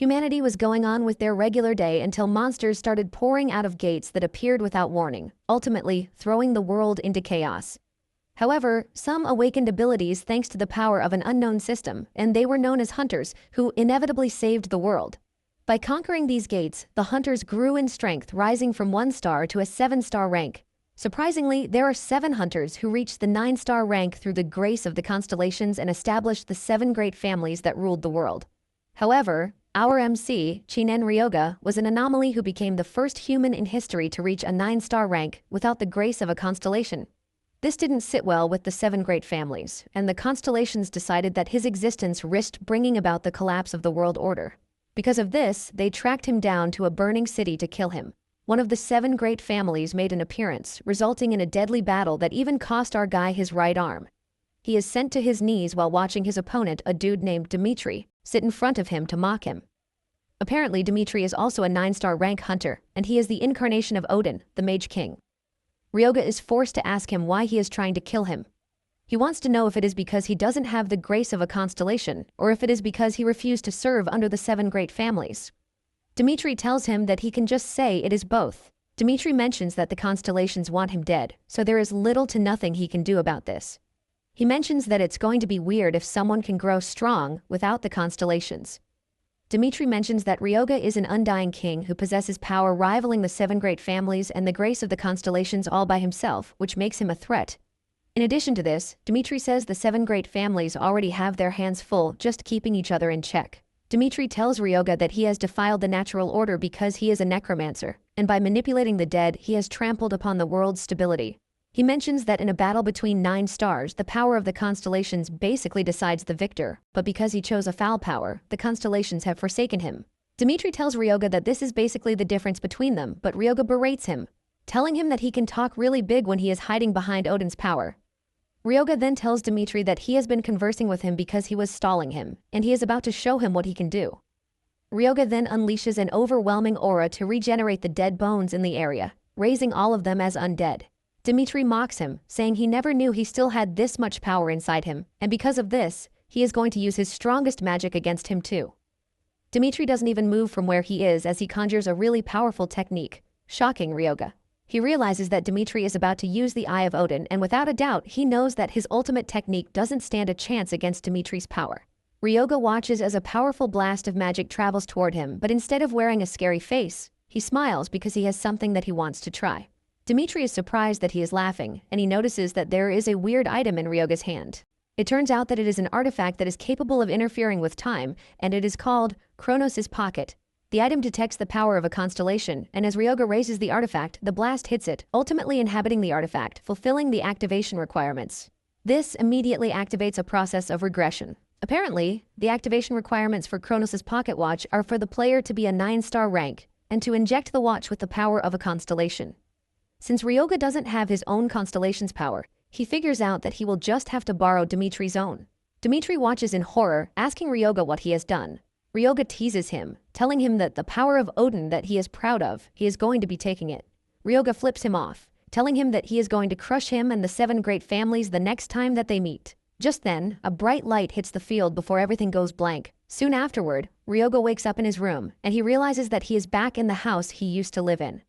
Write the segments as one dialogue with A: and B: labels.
A: Humanity was going on with their regular day until monsters started pouring out of gates that appeared without warning, ultimately throwing the world into chaos. However, some awakened abilities thanks to the power of an unknown system, and they were known as hunters, who inevitably saved the world. By conquering these gates, the hunters grew in strength, rising from 1-star to a 7-star rank. Surprisingly, there are 7 hunters who reached the 9-star rank through the grace of the constellations and established the 7 great families that ruled the world. However, our MC, Chinen Ryoga, was an anomaly who became the first human in history to reach a 9-star rank without the grace of a constellation. This didn't sit well with the 7 great families, and the constellations decided that his existence risked bringing about the collapse of the world order. Because of this, they tracked him down to a burning city to kill him. One of the 7 great families made an appearance, resulting in a deadly battle that even cost our guy his right arm. He is sent to his knees while watching his opponent, a dude named Dimitri, sit in front of him to mock him. Apparently, Dimitri is also a 9-star rank hunter, and he is the incarnation of Odin, the Mage King. Ryoga is forced to ask him why he is trying to kill him. He wants to know if it is because he doesn't have the grace of a constellation, or if it is because he refused to serve under the 7 great families. Dimitri tells him that he can just say it is both. Dimitri mentions that the constellations want him dead, so there is little to nothing he can do about this. He mentions that it's going to be weird if someone can grow strong without the constellations. Dimitri mentions that Ryoga is an undying king who possesses power rivaling the 7 great families and the grace of the constellations all by himself, which makes him a threat. In addition to this, Dimitri says the 7 great families already have their hands full just keeping each other in check. Dimitri tells Ryoga that he has defiled the natural order because he is a necromancer, and by manipulating the dead, he has trampled upon the world's stability. He mentions that in a battle between 9 stars, the power of the constellations basically decides the victor, but because he chose a foul power, the constellations have forsaken him. Dimitri tells Ryoga that this is basically the difference between them, but Ryoga berates him, telling him that he can talk really big when he is hiding behind Odin's power. Ryoga then tells Dimitri that he has been conversing with him because he was stalling him, and he is about to show him what he can do. Ryoga then unleashes an overwhelming aura to regenerate the dead bones in the area, raising all of them as undead. Dimitri mocks him, saying he never knew he still had this much power inside him, and because of this, he is going to use his strongest magic against him too. Dimitri doesn't even move from where he is as he conjures a really powerful technique, shocking Ryoga. He realizes that Dimitri is about to use the Eye of Odin, and without a doubt, he knows that his ultimate technique doesn't stand a chance against Dimitri's power. Ryoga watches as a powerful blast of magic travels toward him, but instead of wearing a scary face, he smiles because he has something that he wants to try. Dimitri is surprised that he is laughing, and he notices that there is a weird item in Ryoga's hand. It turns out that it is an artifact that is capable of interfering with time, and it is called Kronos' Pocket. The item detects the power of a constellation, and as Ryoga raises the artifact, the blast hits it, ultimately inhabiting the artifact, fulfilling the activation requirements. This immediately activates a process of regression. Apparently, the activation requirements for Kronos' Pocket Watch are for the player to be a 9-star rank, and to inject the watch with the power of a constellation. Since Ryoga doesn't have his own constellation's power, he figures out that he will just have to borrow Dimitri's own. Dimitri watches in horror, asking Ryoga what he has done. Ryoga teases him, telling him that the power of Odin that he is proud of, he is going to be taking it. Ryoga flips him off, telling him that he is going to crush him and the 7 great families the next time that they meet. Just then, a bright light hits the field before everything goes blank. Soon afterward, Ryoga wakes up in his room, and he realizes that he is back in the house he used to live in.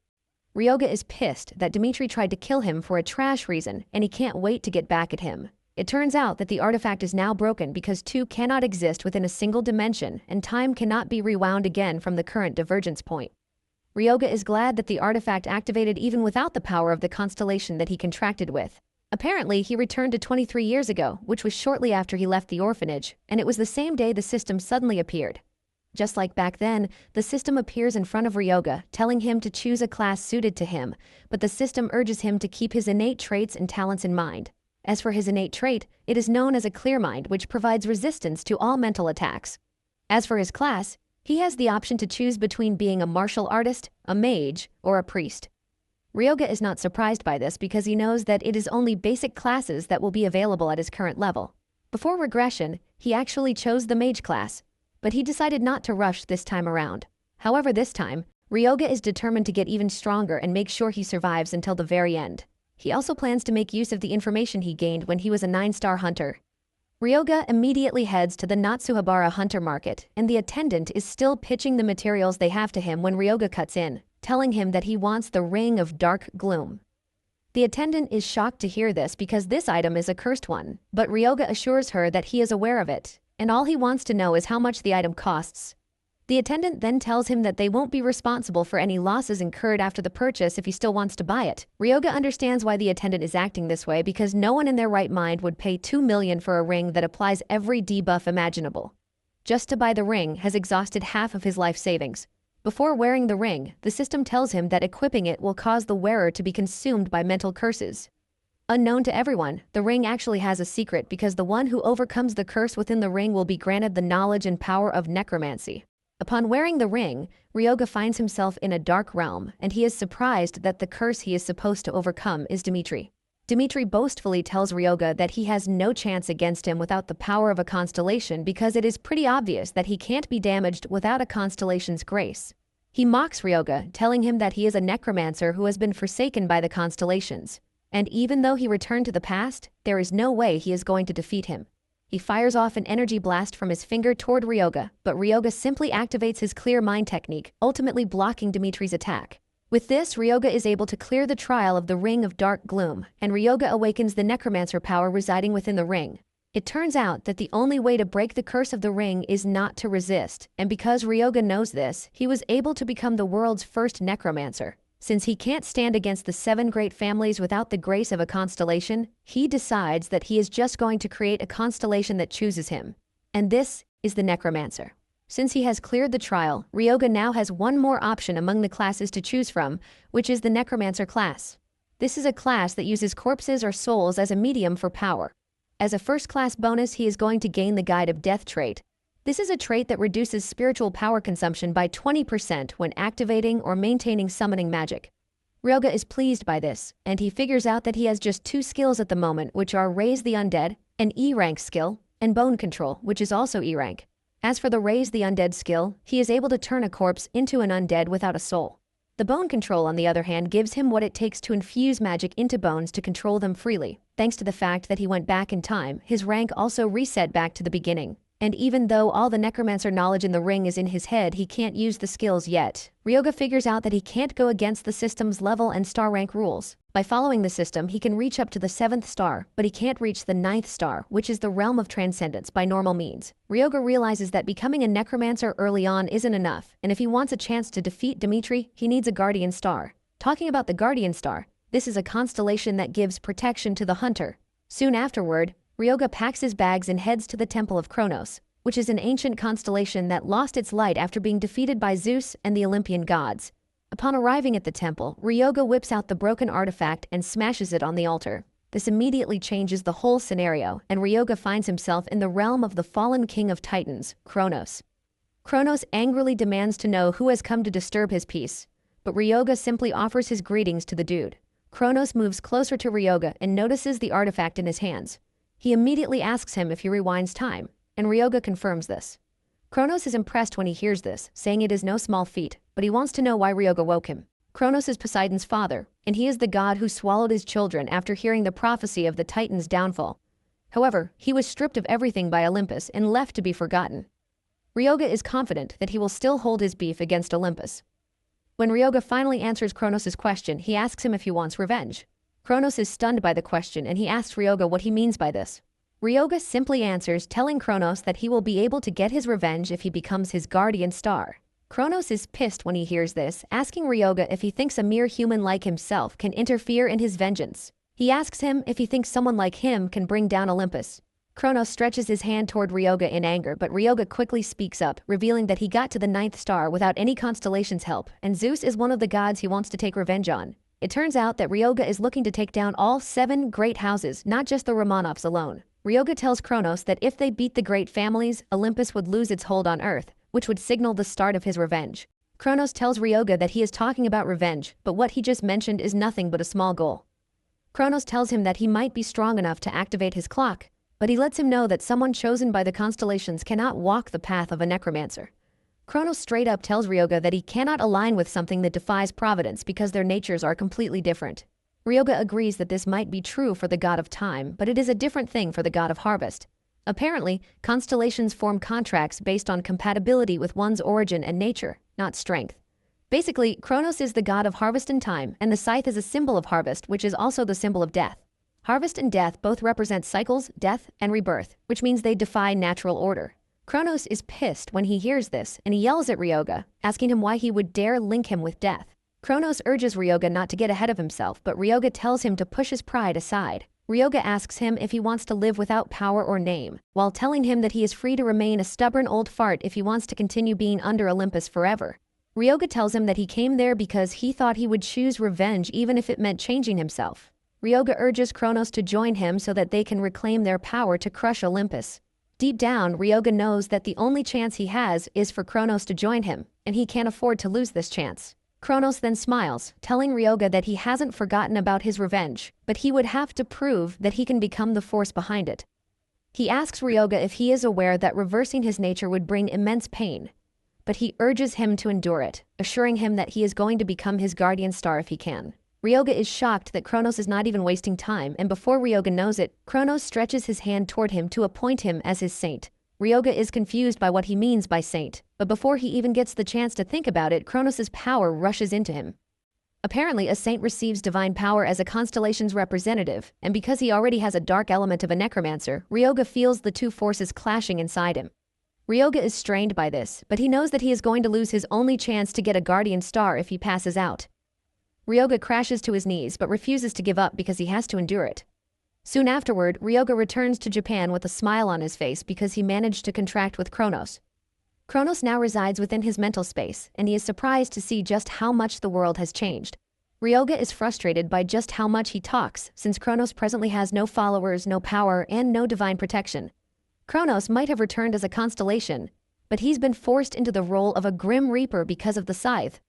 A: Ryoga is pissed that Dimitri tried to kill him for a trash reason, and he can't wait to get back at him. It turns out that the artifact is now broken because 2 cannot exist within a single dimension, and time cannot be rewound again from the current divergence point. Ryoga is glad that the artifact activated even without the power of the constellation that he contracted with. Apparently, he returned to 23 years ago, which was shortly after he left the orphanage, and it was the same day the system suddenly appeared. Just like back then, the system appears in front of Ryoga, telling him to choose a class suited to him, but the system urges him to keep his innate traits and talents in mind. As for his innate trait, it is known as a clear mind, which provides resistance to all mental attacks. As for his class, he has the option to choose between being a martial artist, a mage, or a priest. Ryoga is not surprised by this because he knows that it is only basic classes that will be available at his current level. Before regression, he actually chose the mage class, but he decided not to rush this time around. However, this time, Ryoga is determined to get even stronger and make sure he survives until the very end. He also plans to make use of the information he gained when he was a 9-star hunter. Ryoga immediately heads to the Natsuhabara hunter market, and the attendant is still pitching the materials they have to him when Ryoga cuts in, telling him that he wants the Ring of Dark Gloom. The attendant is shocked to hear this because this item is a cursed one, but Ryoga assures her that he is aware of it, and all he wants to know is how much the item costs. The attendant then tells him that they won't be responsible for any losses incurred after the purchase if he still wants to buy it. Ryoga understands why the attendant is acting this way because no one in their right mind would pay 2 million for a ring that applies every debuff imaginable. Just to buy the ring has exhausted half of his life savings. Before wearing the ring, the system tells him that equipping it will cause the wearer to be consumed by mental curses. Unknown to everyone, the ring actually has a secret because the one who overcomes the curse within the ring will be granted the knowledge and power of necromancy. Upon wearing the ring, Ryoga finds himself in a dark realm, and he is surprised that the curse he is supposed to overcome is Dimitri. Dimitri boastfully tells Ryoga that he has no chance against him without the power of a constellation because it is pretty obvious that he can't be damaged without a constellation's grace. He mocks Ryoga, telling him that he is a necromancer who has been forsaken by the constellations, and even though he returned to the past, there is no way he is going to defeat him. He fires off an energy blast from his finger toward Ryoga, but Ryoga simply activates his clear mind technique, ultimately blocking Dimitri's attack. With this, Ryoga is able to clear the trial of the Ring of Dark Gloom, and Ryoga awakens the necromancer power residing within the ring. It turns out that the only way to break the curse of the ring is not to resist, and because Ryoga knows this, he was able to become the world's first necromancer. Since he can't stand against the 7 great families without the grace of a constellation, he decides that he is just going to create a constellation that chooses him. And this is the necromancer. Since he has cleared the trial, Ryoga now has one more option among the classes to choose from, which is the necromancer class. This is a class that uses corpses or souls as a medium for power. As a first-class bonus, he is going to gain the Guide of Death trait. This is a trait that reduces spiritual power consumption by 20% when activating or maintaining summoning magic. Ryoga is pleased by this, and he figures out that he has just 2 skills at the moment, which are Raise the Undead, an E-rank skill, and Bone Control, which is also E-rank. As for the Raise the Undead skill, he is able to turn a corpse into an undead without a soul. The Bone Control, on the other hand, gives him what it takes to infuse magic into bones to control them freely. Thanks to the fact that he went back in time, his rank also reset back to the beginning. And even though all the necromancer knowledge in the ring is in his head, he can't use the skills yet. Ryoga figures out that he can't go against the system's level and star rank rules. By following the system, he can reach up to the 7th star, but he can't reach the 9th star, which is the realm of transcendence, by normal means. Ryoga realizes that becoming a necromancer early on isn't enough, and if he wants a chance to defeat Dimitri, he needs a guardian star. Talking about the guardian star, this is a constellation that gives protection to the hunter. Soon afterward, Ryoga packs his bags and heads to the Temple of Kronos, which is an ancient constellation that lost its light after being defeated by Zeus and the Olympian gods. Upon arriving at the temple, Ryoga whips out the broken artifact and smashes it on the altar. This immediately changes the whole scenario, and Ryoga finds himself in the realm of the fallen king of Titans, Kronos. Kronos angrily demands to know who has come to disturb his peace, but Ryoga simply offers his greetings to the dude. Kronos moves closer to Ryoga and notices the artifact in his hands. He immediately asks him if he rewinds time, and Ryoga confirms this. Kronos is impressed when he hears this, saying it is no small feat, but he wants to know why Ryoga woke him. Kronos is Poseidon's father, and he is the god who swallowed his children after hearing the prophecy of the Titans' downfall. However, he was stripped of everything by Olympus and left to be forgotten. Ryoga is confident that he will still hold his beef against Olympus. When Ryoga finally answers Kronos' question, he asks him if he wants revenge. Kronos is stunned by the question, and he asks Ryoga what he means by this. Ryoga simply answers, telling Kronos that he will be able to get his revenge if he becomes his guardian star. Kronos is pissed when he hears this, asking Ryoga if he thinks a mere human like himself can interfere in his vengeance. He asks him if he thinks someone like him can bring down Olympus. Kronos stretches his hand toward Ryoga in anger, but Ryoga quickly speaks up, revealing that he got to the 9th star without any constellation's help, and Zeus is one of the gods he wants to take revenge on. It turns out that Ryoga is looking to take down all 7 great houses, not just the Romanovs alone. Ryoga tells Kronos that if they beat the great families, Olympus would lose its hold on Earth, which would signal the start of his revenge. Kronos tells Ryoga that he is talking about revenge, but what he just mentioned is nothing but a small goal. Kronos tells him that he might be strong enough to activate his clock, but he lets him know that someone chosen by the constellations cannot walk the path of a necromancer. Kronos straight up tells Ryoga that he cannot align with something that defies providence because their natures are completely different. Ryoga agrees that this might be true for the god of time, but it is a different thing for the god of harvest. Apparently, constellations form contracts based on compatibility with one's origin and nature, not strength. Basically, Kronos is the god of harvest and time, and the scythe is a symbol of harvest, which is also the symbol of death. Harvest and death both represent cycles, death, and rebirth, which means they defy natural order. Kronos is pissed when he hears this, and he yells at Ryoga, asking him why he would dare link him with death. Kronos urges Ryoga not to get ahead of himself, but Ryoga tells him to push his pride aside. Ryoga asks him if he wants to live without power or name, while telling him that he is free to remain a stubborn old fart if he wants to continue being under Olympus forever. Ryoga tells him that he came there because he thought he would choose revenge even if it meant changing himself. Ryoga urges Kronos to join him so that they can reclaim their power to crush Olympus. Deep down, Ryoga knows that the only chance he has is for Kronos to join him, and he can't afford to lose this chance. Kronos then smiles, telling Ryoga that he hasn't forgotten about his revenge, but he would have to prove that he can become the force behind it. He asks Ryoga if he is aware that reversing his nature would bring immense pain, but he urges him to endure it, assuring him that he is going to become his guardian star if he can. Ryoga is shocked that Kronos is not even wasting time, and before Ryoga knows it, Kronos stretches his hand toward him to appoint him as his saint. Ryoga is confused by what he means by saint, but before he even gets the chance to think about it, Kronos' power rushes into him. Apparently, a saint receives divine power as a constellation's representative, and because he already has a dark element of a necromancer, Ryoga feels the two forces clashing inside him. Ryoga is strained by this, but he knows that he is going to lose his only chance to get a guardian star if he passes out. Ryoga crashes to his knees but refuses to give up because he has to endure it. Soon afterward, Ryoga returns to Japan with a smile on his face because he managed to contract with Kronos. Kronos now resides within his mental space, and he is surprised to see just how much the world has changed. Ryoga is frustrated by just how much he talks, since Kronos presently has no followers, no power, and no divine protection. Kronos might have returned as a constellation, but he's been forced into the role of a grim reaper because of the scythe.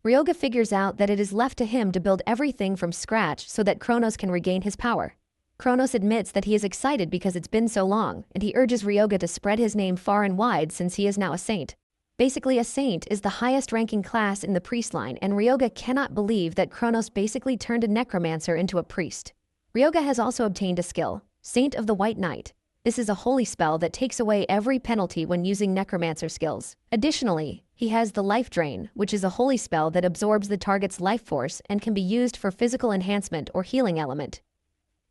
A: Ryoga figures out that it is left to him to build everything from scratch so that Kronos can regain his power. Kronos admits that he is excited because it's been so long, and he urges Ryoga to spread his name far and wide since he is now a saint. Basically, a saint is the highest ranking class in the priest line, and Ryoga cannot believe that Kronos basically turned a necromancer into a priest. Ryoga has also obtained a skill, Saint of the White Knight. This is a holy spell that takes away every penalty when using necromancer skills. Additionally, he has the Life Drain, which is a holy spell that absorbs the target's life force and can be used for physical enhancement or healing element.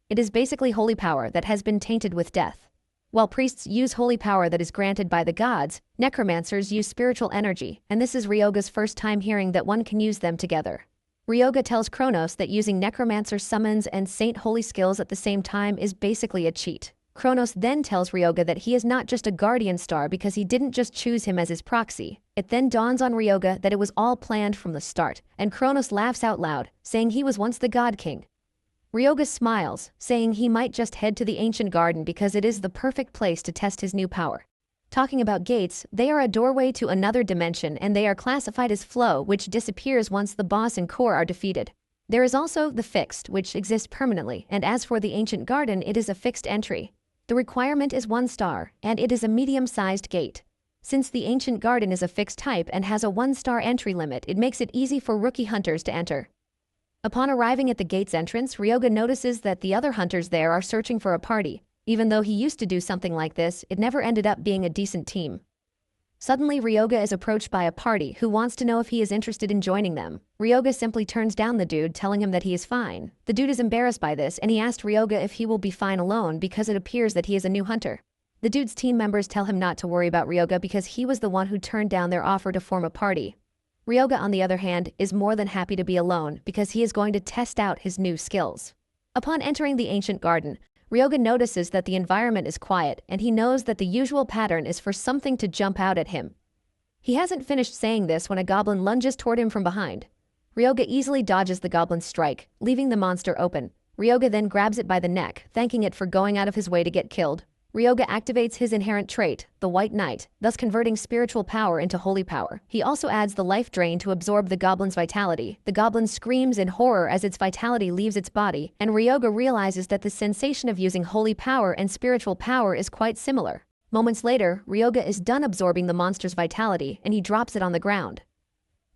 A: It is basically holy power that has been tainted with death. While priests use holy power that is granted by the gods, necromancers use spiritual energy, and this is Ryoga's first time hearing that one can use them together. Ryoga tells Kronos that using necromancer summons and saint holy skills at the same time is basically a cheat. Kronos then tells Ryoga that he is not just a guardian star because he didn't just choose him as his proxy. It then dawns on Ryoga that it was all planned from the start, and Kronos laughs out loud, saying he was once the God King. Ryoga smiles, saying he might just head to the ancient garden because it is the perfect place to test his new power. Talking about gates, they are a doorway to another dimension, and they are classified as flow, which disappears once the boss and core are defeated. There is also the fixed, which exists permanently, and as for the ancient garden, it is a fixed entry. The requirement is 1 star, and it is a medium-sized gate. Since the ancient garden is a fixed type and has a 1-star entry limit, it makes it easy for rookie hunters to enter. Upon arriving at the gate's entrance, Ryoga notices that the other hunters there are searching for a party. Even though he used to do something like this, it never ended up being a decent team. Suddenly, Ryoga is approached by a party who wants to know if he is interested in joining them. Ryoga simply turns down the dude, telling him that he is fine. The dude is embarrassed by this, and he asked Ryoga if he will be fine alone because it appears that he is a new hunter. The dude's team members tell him not to worry about Ryoga because he was the one who turned down their offer to form a party. Ryoga, on the other hand, is more than happy to be alone because he is going to test out his new skills. Upon entering the ancient garden, Ryoga notices that the environment is quiet, and he knows that the usual pattern is for something to jump out at him. He hasn't finished saying this when a goblin lunges toward him from behind. Ryoga easily dodges the goblin's strike, leaving the monster open. Ryoga then grabs it by the neck, thanking it for going out of his way to get killed. Ryoga activates his inherent trait, the White Knight, thus converting spiritual power into holy power. He also adds the Life Drain to absorb the goblin's vitality. The goblin screams in horror as its vitality leaves its body, and Ryoga realizes that the sensation of using holy power and spiritual power is quite similar. Moments later, Ryoga is done absorbing the monster's vitality, and he drops it on the ground.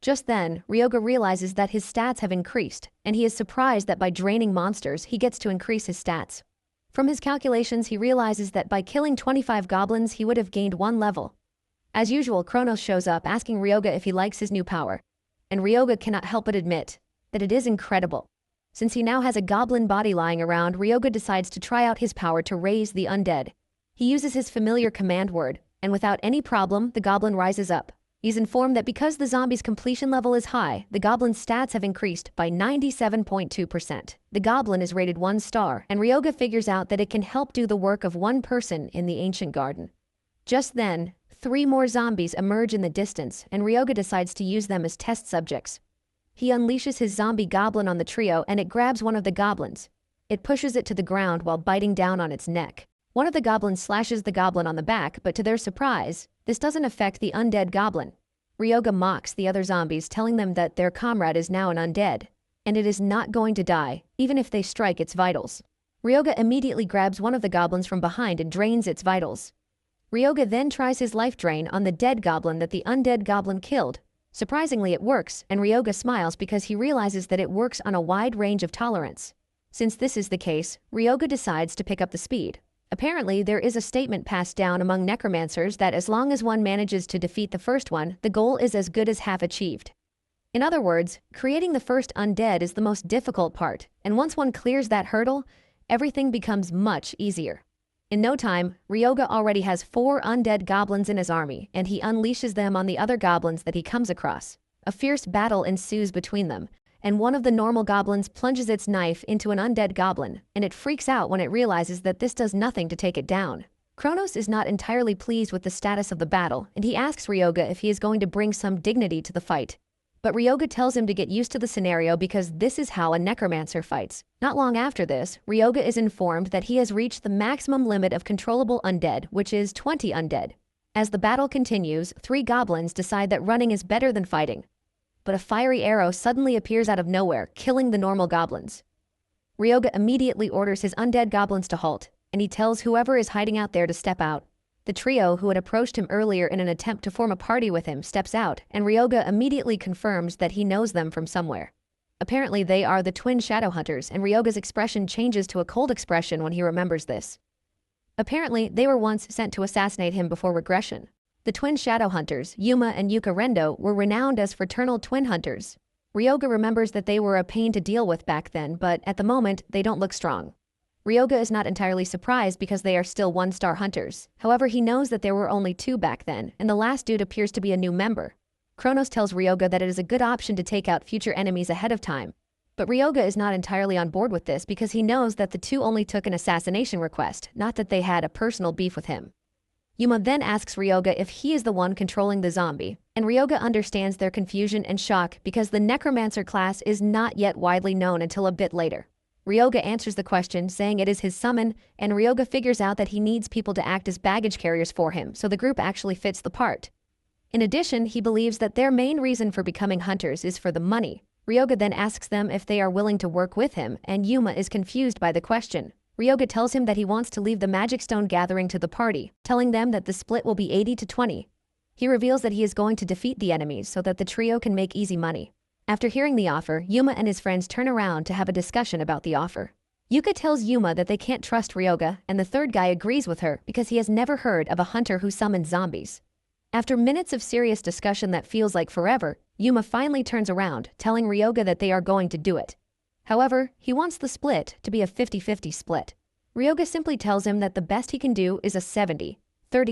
A: Just then, Ryoga realizes that his stats have increased, and he is surprised that by draining monsters, he gets to increase his stats. From his calculations, he realizes that by killing 25 goblins, he would have gained 1 level. As usual, Kronos shows up asking Ryoga if he likes his new power. And Ryoga cannot help but admit that it is incredible. Since he now has a goblin body lying around, Ryoga decides to try out his power to raise the undead. He uses his familiar command word, and without any problem, the goblin rises up. He's informed that because the zombie's completion level is high, the goblin's stats have increased by 97.2%. The goblin is rated 1 star, and Ryoga figures out that it can help do the work of 1 person in the ancient garden. Just then, 3 more zombies emerge in the distance, and Ryoga decides to use them as test subjects. He unleashes his zombie goblin on the trio, and it grabs one of the goblins. It pushes it to the ground while biting down on its neck. One of the goblins slashes the goblin on the back, but to their surprise, this doesn't affect the undead goblin. Ryoga mocks the other zombies, telling them that their comrade is now an undead, and it is not going to die, even if they strike its vitals. Ryoga immediately grabs one of the goblins from behind and drains its vitals. Ryoga then tries his life drain on the dead goblin that the undead goblin killed. Surprisingly, it works, and Ryoga smiles because he realizes that it works on a wide range of tolerance. Since this is the case, Ryoga decides to pick up the speed. Apparently, there is a statement passed down among necromancers that as long as one manages to defeat the first one, the goal is as good as half achieved. In other words, creating the first undead is the most difficult part, and once one clears that hurdle, everything becomes much easier. In no time, Ryoga already has 4 undead goblins in his army, and he unleashes them on the other goblins that he comes across. A fierce battle ensues between them, and one of the normal goblins plunges its knife into an undead goblin, and it freaks out when it realizes that this does nothing to take it down. Kronos is not entirely pleased with the status of the battle, and he asks Ryoga if he is going to bring some dignity to the fight. But Ryoga tells him to get used to the scenario because this is how a necromancer fights. Not long after this, Ryoga is informed that he has reached the maximum limit of controllable undead, which is 20 undead. As the battle continues, 3 goblins decide that running is better than fighting. But a fiery arrow suddenly appears out of nowhere, killing the normal goblins. Ryoga immediately orders his undead goblins to halt, and he tells whoever is hiding out there to step out. The trio, who had approached him earlier in an attempt to form a party with him, steps out, and Ryoga immediately confirms that he knows them from somewhere. Apparently, they are the twin shadow hunters, and Ryoga's expression changes to a cold expression when he remembers this. Apparently, they were once sent to assassinate him before regression. The twin shadow hunters, Yuma and Yuka Rendo, were renowned as fraternal twin hunters. Ryoga remembers that they were a pain to deal with back then, but at the moment, they don't look strong. Ryoga is not entirely surprised because they are still 1-star hunters. However, he knows that there were only 2 back then, and the last dude appears to be a new member. Kronos tells Ryoga that it is a good option to take out future enemies ahead of time. But Ryoga is not entirely on board with this because he knows that the 2 only took an assassination request, not that they had a personal beef with him. Yuma then asks Ryoga if he is the one controlling the zombie, and Ryoga understands their confusion and shock because the necromancer class is not yet widely known until a bit later. Ryoga answers the question, saying it is his summon, and Ryoga figures out that he needs people to act as baggage carriers for him, so the group actually fits the part. In addition, he believes that their main reason for becoming hunters is for the money. Ryoga then asks them if they are willing to work with him, and Yuma is confused by the question. Ryoga tells him that he wants to leave the Magic Stone gathering to the party, telling them that the split will be 80-20. He reveals that he is going to defeat the enemies so that the trio can make easy money. After hearing the offer, Yuma and his friends turn around to have a discussion about the offer. Yuka tells Yuma that they can't trust Ryoga, and the third guy agrees with her because he has never heard of a hunter who summons zombies. After minutes of serious discussion that feels like forever, Yuma finally turns around, telling Ryoga that they are going to do it. However, he wants the split to be a 50-50 split. Ryoga simply tells him that the best he can do is a 70-30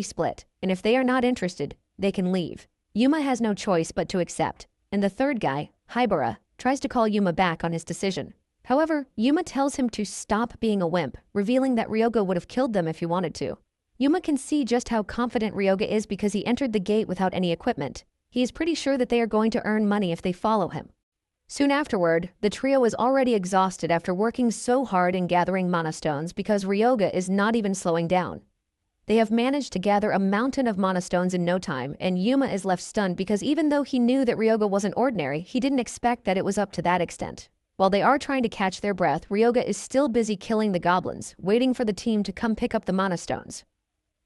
A: split, and if they are not interested, they can leave. Yuma has no choice but to accept, and the third guy, Haibara, tries to call Yuma back on his decision. However, Yuma tells him to stop being a wimp, revealing that Ryoga would have killed them if he wanted to. Yuma can see just how confident Ryoga is because he entered the gate without any equipment. He is pretty sure that they are going to earn money if they follow him. Soon afterward, the trio is already exhausted after working so hard in gathering mana stones because Ryoga is not even slowing down. They have managed to gather a mountain of mana stones in no time, and Yuma is left stunned because even though he knew that Ryoga wasn't ordinary, he didn't expect that it was up to that extent. While they are trying to catch their breath, Ryoga is still busy killing the goblins, waiting for the team to come pick up the mana stones.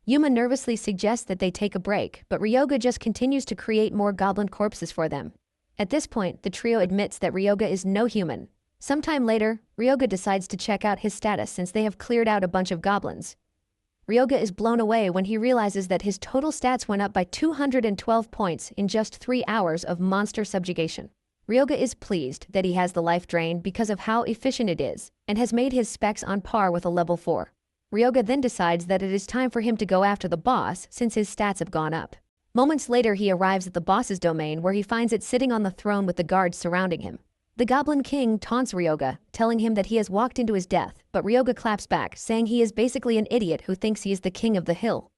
A: Yuma nervously suggests that they take a break, but Ryoga just continues to create more goblin corpses for them. At this point, the trio admits that Ryoga is no human. Sometime later, Ryoga decides to check out his status since they have cleared out a bunch of goblins. Ryoga is blown away when he realizes that his total stats went up by 212 points in just 3 hours of monster subjugation. Ryoga is pleased that he has the life drain because of how efficient it is, and has made his specs on par with a level 4. Ryoga then decides that it is time for him to go after the boss since his stats have gone up. Moments later he arrives at the boss's domain where he finds it sitting on the throne with the guards surrounding him. The Goblin King taunts Ryoga, telling him that he has walked into his death, but Ryoga claps back, saying he is basically an idiot who thinks he is the king of the hill.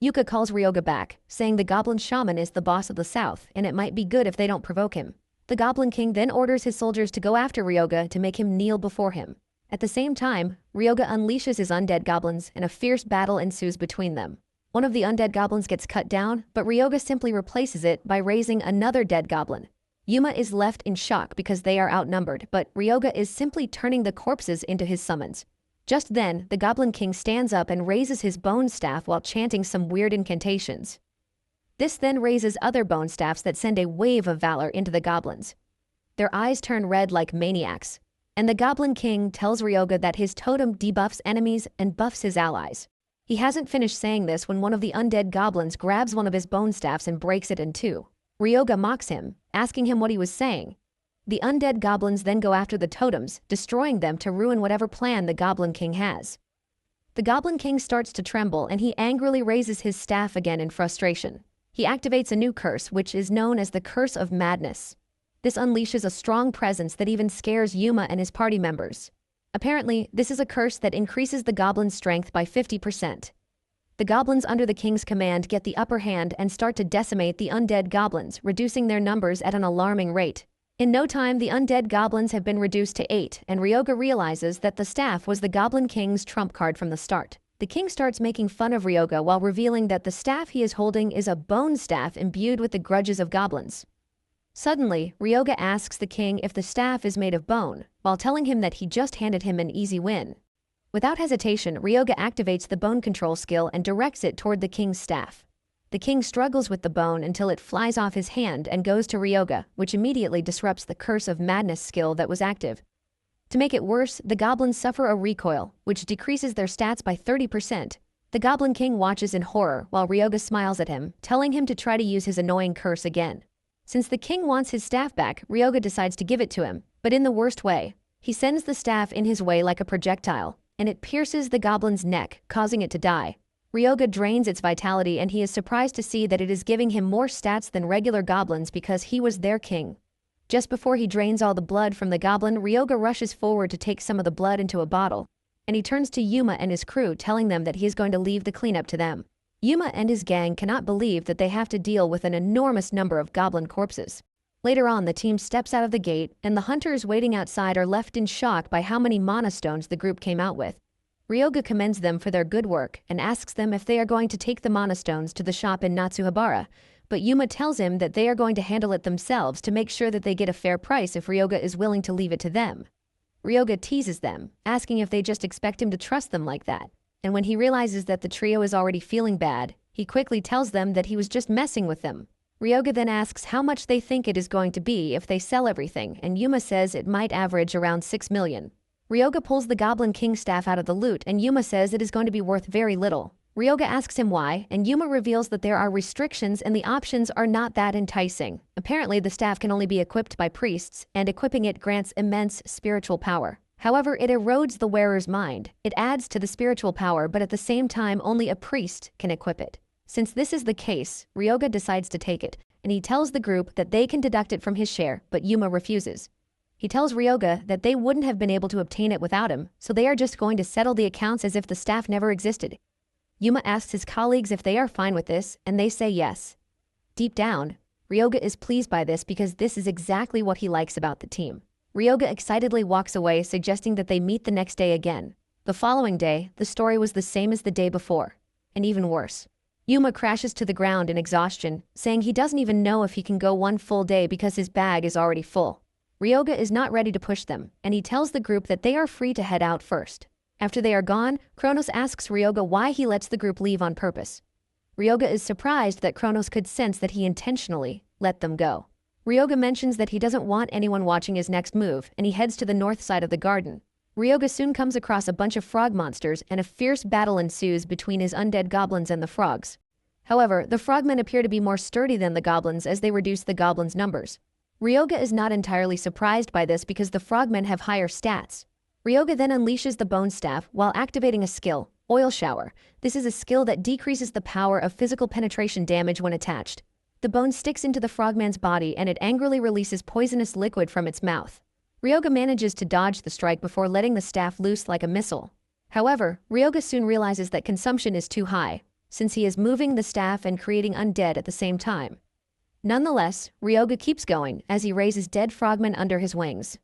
A: Yuka calls Ryoga back, saying the Goblin Shaman is the boss of the south, and it might be good if they don't provoke him. The Goblin King then orders his soldiers to go after Ryoga to make him kneel before him. At the same time, Ryoga unleashes his undead goblins, and a fierce battle ensues between them. One of the undead goblins gets cut down, but Ryoga simply replaces it by raising another dead goblin. Yuma is left in shock because they are outnumbered, but Ryoga is simply turning the corpses into his summons. Just then, the Goblin King stands up and raises his bone staff while chanting some weird incantations. This then raises other bone staffs that send a wave of valor into the goblins. Their eyes turn red like maniacs, and the Goblin King tells Ryoga that his totem debuffs enemies and buffs his allies. He hasn't finished saying this when one of the undead goblins grabs one of his bone staffs and breaks it in two. Ryoga mocks him, asking him what he was saying. The undead goblins then go after the totems, destroying them to ruin whatever plan the Goblin King has. The Goblin King starts to tremble and he angrily raises his staff again in frustration. He activates a new curse, which is known as the Curse of Madness. This unleashes a strong presence that even scares Yuma and his party members. Apparently, this is a curse that increases the goblin's strength by 50%. The goblins under the king's command get the upper hand and start to decimate the undead goblins, reducing their numbers at an alarming rate. In no time, the undead goblins have been reduced to 8, and Ryoga realizes that the staff was the Goblin King's trump card from the start. The king starts making fun of Ryoga while revealing that the staff he is holding is a bone staff imbued with the grudges of goblins. Suddenly, Ryoga asks the king if the staff is made of bone, while telling him that he just handed him an easy win. Without hesitation, Ryoga activates the bone control skill and directs it toward the king's staff. The king struggles with the bone until it flies off his hand and goes to Ryoga, which immediately disrupts the Curse of Madness skill that was active. To make it worse, the goblins suffer a recoil, which decreases their stats by 30%. The Goblin King watches in horror while Ryoga smiles at him, telling him to try to use his annoying curse again. Since the king wants his staff back, Ryoga decides to give it to him, but in the worst way. He sends the staff in his way like a projectile, and it pierces the goblin's neck, causing it to die. Ryoga drains its vitality and he is surprised to see that it is giving him more stats than regular goblins because he was their king. Just before he drains all the blood from the goblin, Ryoga rushes forward to take some of the blood into a bottle, and he turns to Yuma and his crew, telling them that he is going to leave the cleanup to them. Yuma and his gang cannot believe that they have to deal with an enormous number of goblin corpses. Later on, the team steps out of the gate, and the hunters waiting outside are left in shock by how many mana stones the group came out with. Ryoga commends them for their good work and asks them if they are going to take the mana stones to the shop in Natsuhabara, but Yuma tells him that they are going to handle it themselves to make sure that they get a fair price if Ryoga is willing to leave it to them. Ryoga teases them, asking if they just expect him to trust them like that. And when he realizes that the trio is already feeling bad, he quickly tells them that he was just messing with them. Ryoga then asks how much they think it is going to be if they sell everything, and Yuma says it might average around 6 million. Ryoga pulls the Goblin King staff out of the loot, and Yuma says it is going to be worth very little. Ryoga asks him why, and Yuma reveals that there are restrictions and the options are not that enticing. Apparently, the staff can only be equipped by priests, and equipping it grants immense spiritual power. However, it erodes the wearer's mind. It adds to the spiritual power, but at the same time, only a priest can equip it. Since this is the case, Ryoga decides to take it, and he tells the group that they can deduct it from his share, but Yuma refuses. He tells Ryoga that they wouldn't have been able to obtain it without him, so they are just going to settle the accounts as if the staff never existed. Yuma asks his colleagues if they are fine with this, and they say yes. Deep down, Ryoga is pleased by this because this is exactly what he likes about the team. Ryoga excitedly walks away, suggesting that they meet the next day again. The following day, the story was the same as the day before, and even worse. Yuma crashes to the ground in exhaustion, saying he doesn't even know if he can go one full day because his bag is already full. Ryoga is not ready to push them, and he tells the group that they are free to head out first. After they are gone, Kronos asks Ryoga why he lets the group leave on purpose. Ryoga is surprised that Kronos could sense that he intentionally let them go. Ryoga mentions that he doesn't want anyone watching his next move, and he heads to the north side of the garden. Ryoga soon comes across a bunch of frog monsters, and a fierce battle ensues between his undead goblins and the frogs. However, the frogmen appear to be more sturdy than the goblins as they reduce the goblins' numbers. Ryoga is not entirely surprised by this because the frogmen have higher stats. Ryoga then unleashes the bone staff while activating a skill, Oil Shower. This is a skill that decreases the power of physical penetration damage when attached. The bone sticks into the frogman's body and it angrily releases poisonous liquid from its mouth. Ryoga manages to dodge the strike before letting the staff loose like a missile. However, Ryoga soon realizes that consumption is too high, since he is moving the staff and creating undead at the same time. Nonetheless, Ryoga keeps going as he raises dead frogmen under his wings.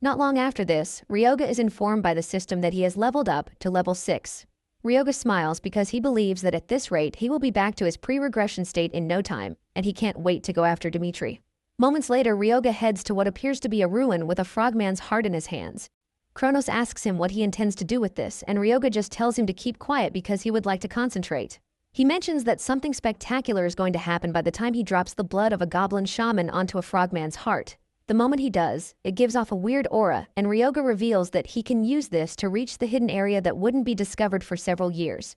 A: Not long after this, Ryoga is informed by the system that he has leveled up to level 6. Ryoga smiles because he believes that at this rate he will be back to his pre-regression state in no time, and he can't wait to go after Dimitri. Moments later, Ryoga heads to what appears to be a ruin with a frogman's heart in his hands. Kronos asks him what he intends to do with this, and Ryoga just tells him to keep quiet because he would like to concentrate. He mentions that something spectacular is going to happen by the time he drops the blood of a goblin shaman onto a frogman's heart. The moment he does, it gives off a weird aura, and Ryoga reveals that he can use this to reach the hidden area that wouldn't be discovered for several years.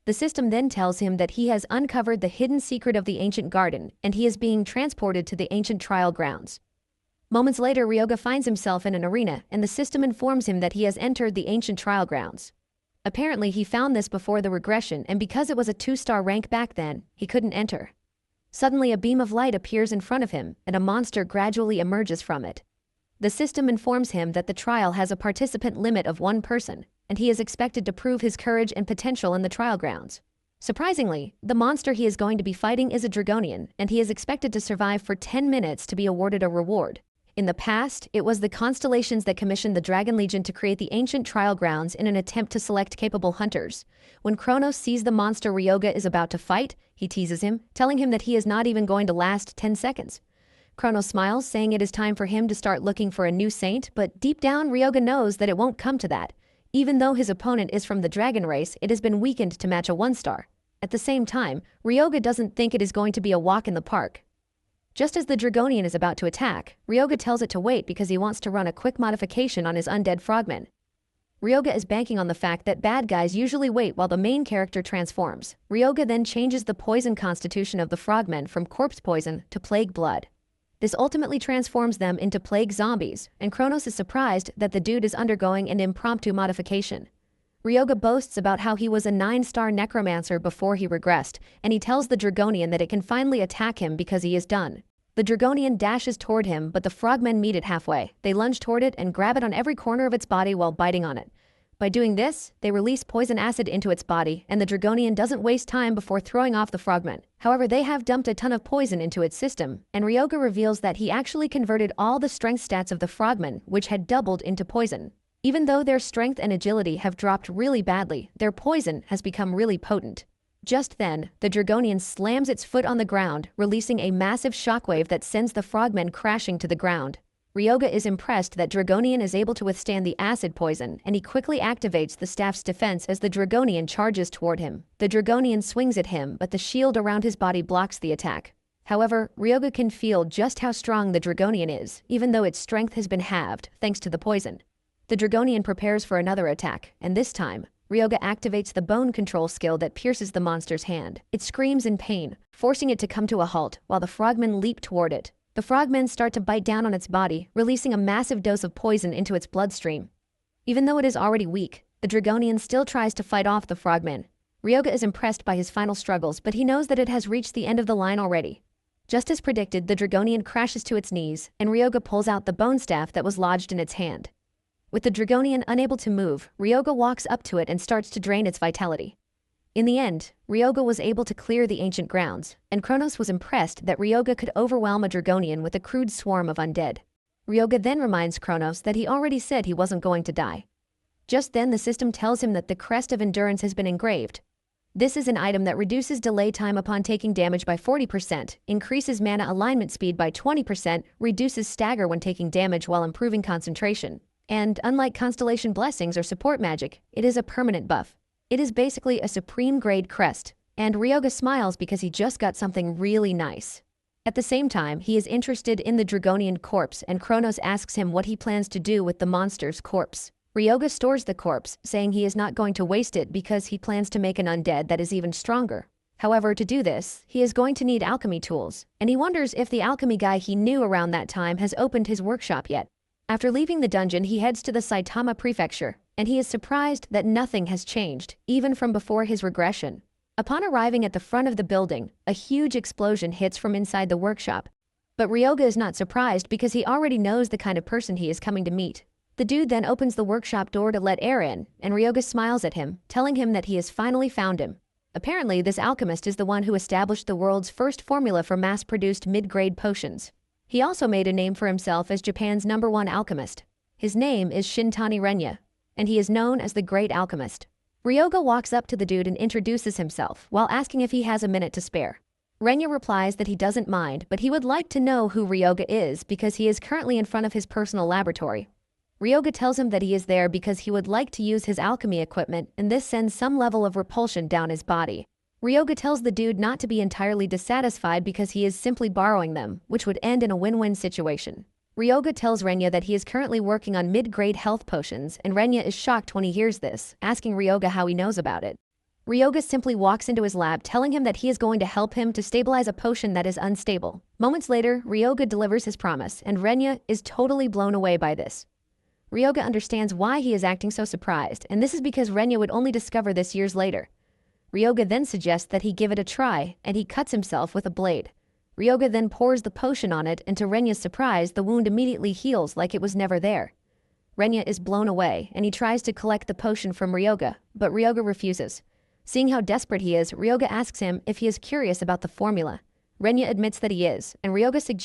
A: The system then tells him that he has uncovered the hidden secret of the ancient garden, and he is being transported to the ancient trial grounds. Moments later, Ryoga finds himself in an arena, and the system informs him that he has entered the ancient trial grounds. Apparently, he found this before the regression, and because it was a 2-star rank back then, he couldn't enter. Suddenly, a beam of light appears in front of him, and a monster gradually emerges from it. The system informs him that the trial has a participant limit of 1 person, and he is expected to prove his courage and potential in the trial grounds. Surprisingly, the monster he is going to be fighting is a Dragonian, and he is expected to survive for 10 minutes to be awarded a reward. In the past, it was the constellations that commissioned the Dragon Legion to create the ancient trial grounds in an attempt to select capable hunters. When Kronos sees the monster Ryoga is about to fight, he teases him, telling him that he is not even going to last 10 seconds. Kronos smiles, saying it is time for him to start looking for a new saint, but deep down Ryoga knows that it won't come to that. Even though his opponent is from the dragon race, it has been weakened to match a 1-star. At the same time, Ryoga doesn't think it is going to be a walk in the park. Just as the Dragonian is about to attack, Ryoga tells it to wait because he wants to run a quick modification on his undead frogmen. Ryoga is banking on the fact that bad guys usually wait while the main character transforms. Ryoga then changes the poison constitution of the frogmen from corpse poison to plague blood. This ultimately transforms them into plague zombies, and Kronos is surprised that the dude is undergoing an impromptu modification. Ryoga boasts about how he was a 9-star necromancer before he regressed, and he tells the Dragonian that it can finally attack him because he is done. The Dragonian dashes toward him, but the frogmen meet it halfway. They lunge toward it and grab it on every corner of its body while biting on it. By doing this, they release poison acid into its body, and the Dragonian doesn't waste time before throwing off the frogmen. However, they have dumped a ton of poison into its system, and Ryoga reveals that he actually converted all the strength stats of the frogmen, which had doubled, into poison. Even though their strength and agility have dropped really badly, their poison has become really potent. Just then, the Dragonian slams its foot on the ground, releasing a massive shockwave that sends the frogmen crashing to the ground. Ryoga is impressed that Dragonian is able to withstand the acid poison, and he quickly activates the staff's defense as the Dragonian charges toward him. The Dragonian swings at him, but the shield around his body blocks the attack. However, Ryoga can feel just how strong the Dragonian is, even though its strength has been halved thanks to the poison. The Dragonian prepares for another attack, and this time, Ryoga activates the bone control skill that pierces the monster's hand. It screams in pain, forcing it to come to a halt, while the frogmen leap toward it. The frogmen start to bite down on its body, releasing a massive dose of poison into its bloodstream. Even though it is already weak, the Dragonian still tries to fight off the frogmen. Ryoga is impressed by his final struggles, but he knows that it has reached the end of the line already. Just as predicted, the Dragonian crashes to its knees, and Ryoga pulls out the bone staff that was lodged in its hand. With the Dragonian unable to move, Ryoga walks up to it and starts to drain its vitality. In the end, Ryoga was able to clear the ancient grounds, and Kronos was impressed that Ryoga could overwhelm a Dragonian with a crude swarm of undead. Ryoga then reminds Kronos that he already said he wasn't going to die. Just then the system tells him that the crest of endurance has been engraved. This is an item that reduces delay time upon taking damage by 40%, increases mana alignment speed by 20%, reduces stagger when taking damage while improving concentration. And unlike Constellation Blessings or support magic, it is a permanent buff. It is basically a supreme grade crest, and Ryoga smiles because he just got something really nice. At the same time, he is interested in the Dragonian corpse and Kronos asks him what he plans to do with the monster's corpse. Ryoga stores the corpse, saying he is not going to waste it because he plans to make an undead that is even stronger. However, to do this, he is going to need alchemy tools, and he wonders if the alchemy guy he knew around that time has opened his workshop yet. After leaving the dungeon, he heads to the Saitama Prefecture, and he is surprised that nothing has changed, even from before his regression. Upon arriving at the front of the building, a huge explosion hits from inside the workshop. But Ryoga is not surprised because he already knows the kind of person he is coming to meet. The dude then opens the workshop door to let air in, and Ryoga smiles at him, telling him that he has finally found him. Apparently, this alchemist is the one who established the world's first formula for mass-produced mid-grade potions. He also made a name for himself as Japan's #1 alchemist. His name is Shintani Renya, and he is known as the Great Alchemist. Ryoga walks up to the dude and introduces himself while asking if he has a minute to spare. Renya replies that he doesn't mind, but he would like to know who Ryoga is because he is currently in front of his personal laboratory. Ryoga tells him that he is there because he would like to use his alchemy equipment, and this sends some level of repulsion down his body. Ryoga tells the dude not to be entirely dissatisfied because he is simply borrowing them, which would end in a win-win situation. Ryoga tells Renya that he is currently working on mid-grade health potions, and Renya is shocked when he hears this, asking Ryoga how he knows about it. Ryoga simply walks into his lab, telling him that he is going to help him to stabilize a potion that is unstable. Moments later, Ryoga delivers his promise, and Renya is totally blown away by this. Ryoga understands why he is acting so surprised, and this is because Renya would only discover this years later. Ryoga then suggests that he give it a try, and he cuts himself with a blade. Ryoga then pours the potion on it, and to Renya's surprise, the wound immediately heals like it was never there. Renya is blown away, and he tries to collect the potion from Ryoga, but Ryoga refuses. Seeing how desperate he is, Ryoga asks him if he is curious about the formula. Renya admits that he is, and Ryoga suggests